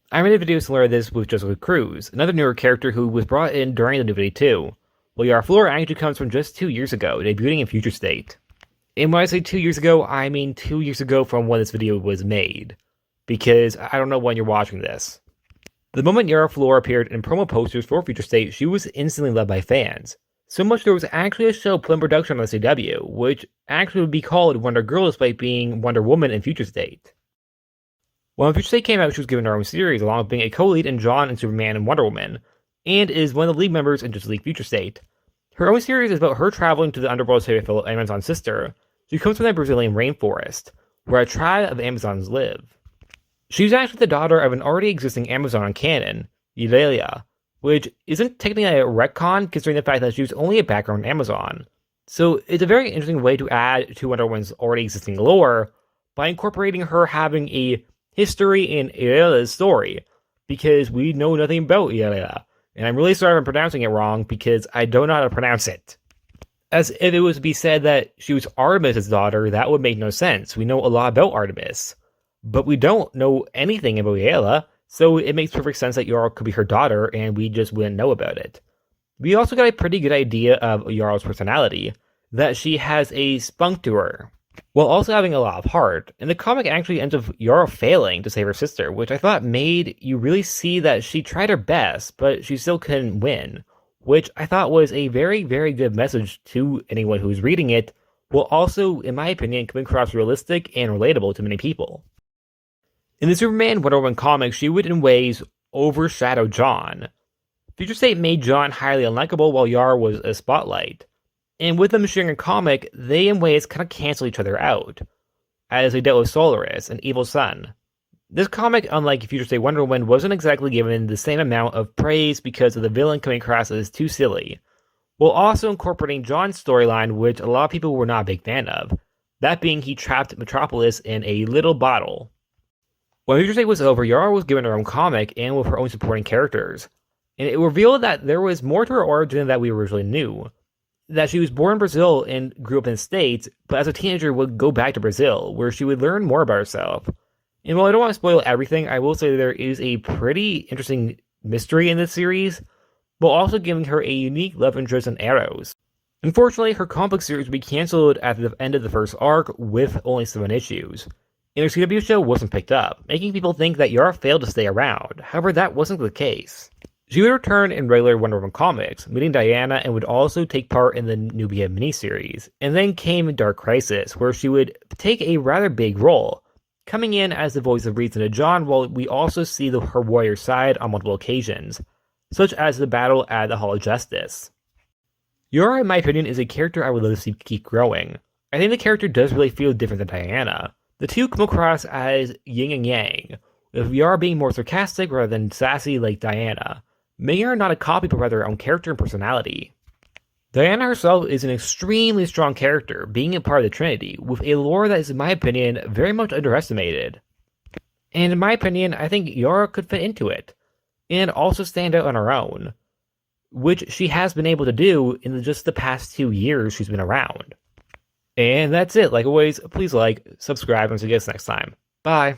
I made a video similar to this with Jessica Cruz, another newer character who was brought in during the new video too. Well, Yara Flor actually comes from just 2 years ago, debuting in Future State. And when I say 2 years ago, I mean 2 years ago from when this video was made. Because I don't know when you're watching this. The moment Yara Flor appeared in promo posters for Future State, she was instantly loved by fans. So much there was actually a show put in production on the CW, which actually would be called Wonder Girl despite being Wonder Woman in Future State. When Future State came out, she was given her own series, along with being a co-lead in John and Superman and Wonder Woman, and is one of the lead members in Justice League Future State. Her own series is about her traveling to the underworld to save Amazon's sister. She comes from the Brazilian rainforest, where a tribe of Amazons live. She's actually the daughter of an already existing Amazon canon, Yara, which isn't technically a retcon considering the fact that she was only a background Amazon. So it's a very interesting way to add to Wonder Woman's already existing lore by incorporating her having a history in Yara's story, because we know nothing about Yara. And I'm really sorry if I'm pronouncing it wrong, because I don't know how to pronounce it. As if it was to be said that she was Artemis' daughter, that would make no sense. We know a lot about Artemis, but we don't know anything about Yara, so it makes perfect sense that Yara could be her daughter, and we just wouldn't know about it. We also got a pretty good idea of Yara's personality, that she has a spunk to her, while also having a lot of heart. And the comic actually ends with Yara failing to save her sister, which I thought made you really see that she tried her best, but she still couldn't win, which I thought was a very, very good message to anyone who's reading it, while also, in my opinion, coming across realistic and relatable to many people. In the Superman Wonder Woman comics, she would in ways overshadow John. Future State made John highly unlikable while Yara was a spotlight. And with them sharing a comic, they in ways kind of cancel each other out, as they dealt with Solaris, an evil son. This comic, unlike Future State Wonder Woman, wasn't exactly given the same amount of praise because of the villain coming across as too silly, while also incorporating John's storyline, which a lot of people were not a big fan of, that being he trapped Metropolis in a little bottle. When Future State was over, Yara was given her own comic and with her own supporting characters, and it revealed that there was more to her origin than we originally knew. That she was born in Brazil and grew up in the States, but as a teenager would go back to Brazil, where she would learn more about herself. And while I don't want to spoil everything, I will say there is a pretty interesting mystery in this series, while also giving her a unique love interest in arrows. Unfortunately, her comic book series would be cancelled at the end of the first arc with only 7 issues, and her CW show wasn't picked up, making people think that Yara failed to stay around. However, that wasn't the case. She would return in regular Wonder Woman comics, meeting Diana, and would also take part in the Nubia miniseries. And then came Dark Crisis, where she would take a rather big role, coming in as the voice of reason to John, while we also see her warrior side on multiple occasions, such as the battle at the Hall of Justice. Yara, in my opinion, is a character I would love to see keep growing. I think the character does really feel different than Diana. The two come across as yin and yang, with Yara being more sarcastic rather than sassy like Diana, making her not a copy but rather her own character and personality. Diana herself is an extremely strong character, being a part of the Trinity, with a lore that is, in my opinion, very much underestimated. And in my opinion, I think Yara could fit into it, and also stand out on her own, which she has been able to do in just the past 2 years she's been around. And that's it. Like always, please like, subscribe, and see you guys next time. Bye!